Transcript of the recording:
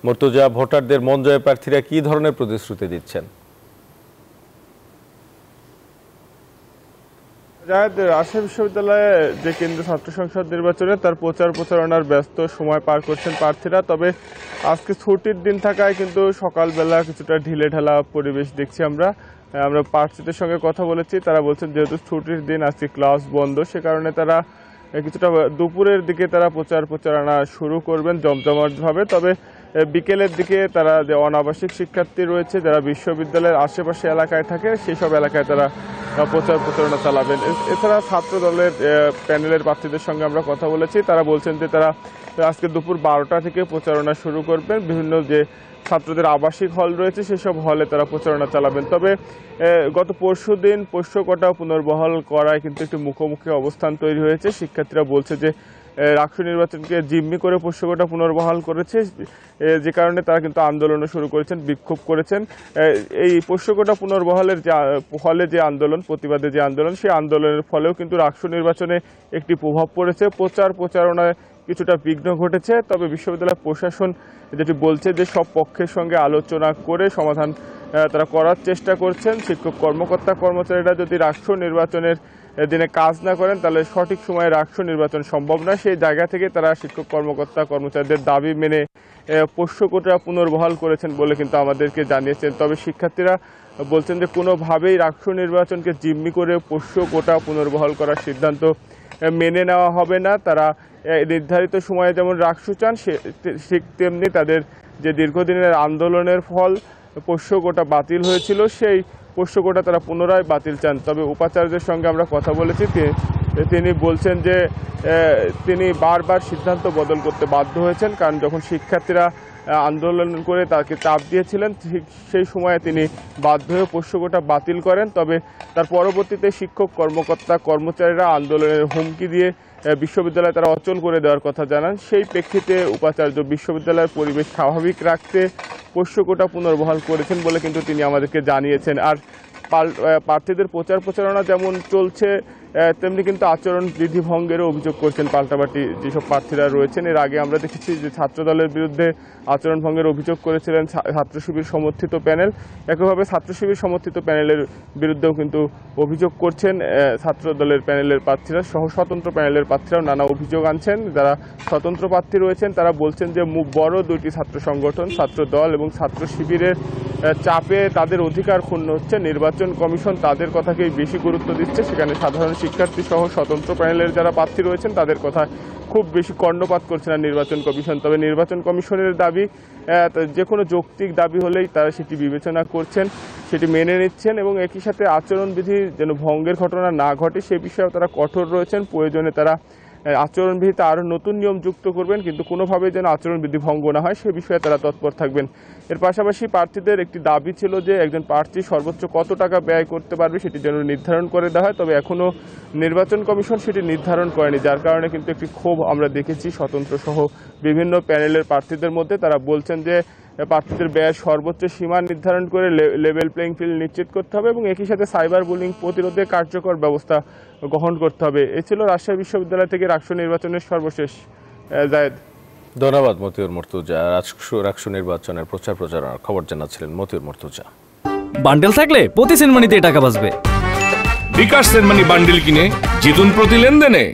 মুর্তজা, ভোটারদের মন জয়ে প্রার্থীরা কি ধরনের প্রতিশ্রুতি দিচ্ছেন? রাজশাহী বিশ্ববিদ্যালয়ে যে কেন্দ্রীয় ছাত্র সংসদ নির্বাচনে তার প্রচারণার ব্যস্ত সময় পার করছেন প্রার্থীরা। তবে আজকে ছুটির দিন থাকায় কিন্তু সকালবেলা কিছুটা ঢিলেঢালা পরিবেশ দেখছি আমরা প্রার্থীদের সঙ্গে কথা বলেছি। তারা বলছেন যেহেতু ছুটির দিন, আজকে ক্লাস বন্ধ, সে কারণে তারা কিছুটা দুপুরের দিকে তারা প্রচারণা শুরু করবেন জমজমাটভাবে। তবে বিকেলের দিকে তারা যে অনাবাসিক শিক্ষার্থী রয়েছে যারা বিশ্ববিদ্যালয়ের আশেপাশে এলাকায় থাকে, সেই সব এলাকায় তারা প্রচারণা চালাবেন। এছাড়া ছাত্র দলের প্যানেলের প্রার্থীদের সঙ্গে আমরা কথা বলেছি। তারা বলছেন যে তারা আজকে দুপুর 12টা থেকে প্রচারণা শুরু করবেন। বিভিন্ন যে ছাত্রদের আবাসিক হল রয়েছে সেসব হলে তারা প্রচারণা চালাবেন। তবে গত পরশুদিন পোষ্যকোটা পুনর্বহাল করায় কিন্তু একটি মুখোমুখি অবস্থান তৈরি হয়েছে। শিক্ষার্থীরা বলছে যে রাষ্ট্র নির্বাচনকে জিম্মি করে পোষ্যকোটা পুনর্বহাল করেছে, যে কারণে তারা কিন্তু আন্দোলনও শুরু করেছেন, বিক্ষোভ করেছেন। এই পোষ্যকোটা পুনর্বহালের ফলে যে আন্দোলন, প্রতিবাদে যে আন্দোলন, সেই আন্দোলনের ফলেও কিন্তু রাষ্ট্র নির্বাচনে একটি প্রভাব পড়েছে। প্রচারণায় কিছুটা বিঘ্ন ঘটেছে। তবে বিশ্ববিদ্যালয় প্রশাসন যেটি বলছে যে সব পক্ষের সঙ্গে আলোচনা করে সমাধান তারা করার চেষ্টা করছেন। শিক্ষক কর্মচারীরা যদি রাষ্ট্র নির্বাচনের দিনে কাজ না করেন তাহলে সঠিক সময়ে রাষ্ট্র নির্বাচন সম্ভব না। সেই জায়গা থেকে তারা শিক্ষক কর্মচারীদের দাবি মেনে পোষ্যকোটা পুনর্বহাল করেছেন বলে কিন্তু আমাদেরকে জানিয়েছেন। তবে শিক্ষার্থীরা বলছেন যে কোনোভাবেই রাষ্ট্র নির্বাচনকে জিম্মি করে পোষ্যকোটা পুনর্বহাল করার সিদ্ধান্ত মেনে নেওয়া হবে না। তারা নির্ধারিত সময়ে যেমন রাষ্ট্র চান, ঠিক তেমনি তাদের যে দীর্ঘদিনের আন্দোলনের ফল পোষ্যকোটা বাতিল হয়েছিল, সেই পোষ্যকোটা তারা পুনরায় বাতিল চান। তবে উপাচার্যের সঙ্গে আমরা কথা বলেছি, তিনি বলছেন যে তিনি বারবার সিদ্ধান্ত বদল করতে বাধ্য হয়েছেন, কারণ যখন শিক্ষার্থীরা আন্দোলন করে তাকে চাপ দিয়েছিলেন ঠিক সেই সময়ে তিনি বাধ্য হয়ে পোষ্যকোটা বাতিল করেন। তবে তার পরবর্তীতে শিক্ষক কর্মচারীরা আন্দোলনের হুমকি দিয়ে বিশ্ববিদ্যালয়ে তারা অচল করে দেওয়ার কথা জানান। সেই প্রেক্ষিতে উপাচার্য বিশ্ববিদ্যালয়ের পরিবেশ স্বাভাবিক রাখতে পোষ্যকোটা পুনর্বহাল করেছেন বলে কিন্তু তিনি আমাদেরকে জানিয়েছেন। আর প্রার্থীদের প্রচারণা যেমন চলছে, তেমনি কিন্তু আচরণ বিধি ভঙ্গেরও অভিযোগ করছেন পাল্টাপাল্টি যেসব প্রার্থীরা রয়েছেন। এর আগে আমরা দেখেছি যে ছাত্র দলের বিরুদ্ধে আচরণ ভঙ্গের অভিযোগ করেছিলেন ছাত্র শিবির সমর্থিত প্যানেল। একইভাবে ছাত্র শিবির সমর্থিত প্যানেলের বিরুদ্ধেও কিন্তু অভিযোগ করছেন ছাত্র দলের প্যানেলের প্রার্থীরা সহ স্বতন্ত্র প্যানেলের প্রার্থীরাও নানা অভিযোগ আনছেন। যারা স্বতন্ত্র প্রার্থী রয়েছেন তারা বলছেন যে বড় দুটি ছাত্র সংগঠন, ছাত্র দল এবং ছাত্র শিবিরের চাপে তাদের অধিকার ক্ষুণ্ণ হচ্ছে। নির্বাচন কমিশন তাদের কথাকেই বেশি গুরুত্ব দিচ্ছে, সেখানে সাধারণ শিক্ষার্থী সহ স্বতন্ত্র প্যানেলের যারা প্রার্থী রয়েছেন তাদের কথা খুব বেশি কর্ণপাত করছে না নির্বাচন কমিশন। তবে নির্বাচন কমিশনের দাবি, যে কোনো যৌক্তিক দাবি হলেই তারা সেটি বিবেচনা করছেন, সেটি মেনে নিচ্ছেন এবং একই সাথে আচরণবিধি যেন ভঙ্গের ঘটনা না ঘটে সে বিষয়েও তারা কঠোর রয়েছেন। প্রয়োজনে তারা আচরণবিধিতে আরও নতুন নিয়ম যুক্ত করবেন, কিন্তু কোনোভাবেই যেন আচরণবিধি ভঙ্গ না হয় সে বিষয়ে তারা তৎপর থাকবেন। এর পাশাপাশি প্রার্থীদের একটি দাবি ছিল যে একজন প্রার্থী সর্বোচ্চ কত টাকা ব্যয় করতে পারবে সেটি যেন নির্ধারণ করে দেওয়া হয়। তবে এখনও নির্বাচন কমিশন সেটি নির্ধারণ করেনি, যার কারণে কিন্তু একটি ক্ষোভ আমরা দেখেছি স্বতন্ত্র সহ বিভিন্ন প্যানেলের প্রার্থীদের মধ্যে। তারা বলছেন যে প্রার্থীদের ব্যয়ের সর্বোচ্চ সীমা নির্ধারণ করে লেভেল প্লেইং ফিল্ড নিশ্চিত করতে হবে এবং একই সাথে সাইবার বুলিং প্রতিরোধে কার্যকর ব্যবস্থা গ্রহণ করতে হবে। এ ছিল রাজশাহী বিশ্ববিদ্যালয় থেকে রাষ্ট্র নির্বাচনের সর্বশেষ। জায়েদ, ধন্যবাদ মতিউর মুর্তজা। রাষ্ট্র নির্বাচনের প্রচারণার খবর জানাচ্ছিলেন মতিউর মুর্তজা। বান্ডেল থাকলে প্রতি সেনমানিতে টাকা বাঁচবে। বিকাশ সেনমানি বান্ডেল কিনে জিতুন প্রতি লেনদেনে।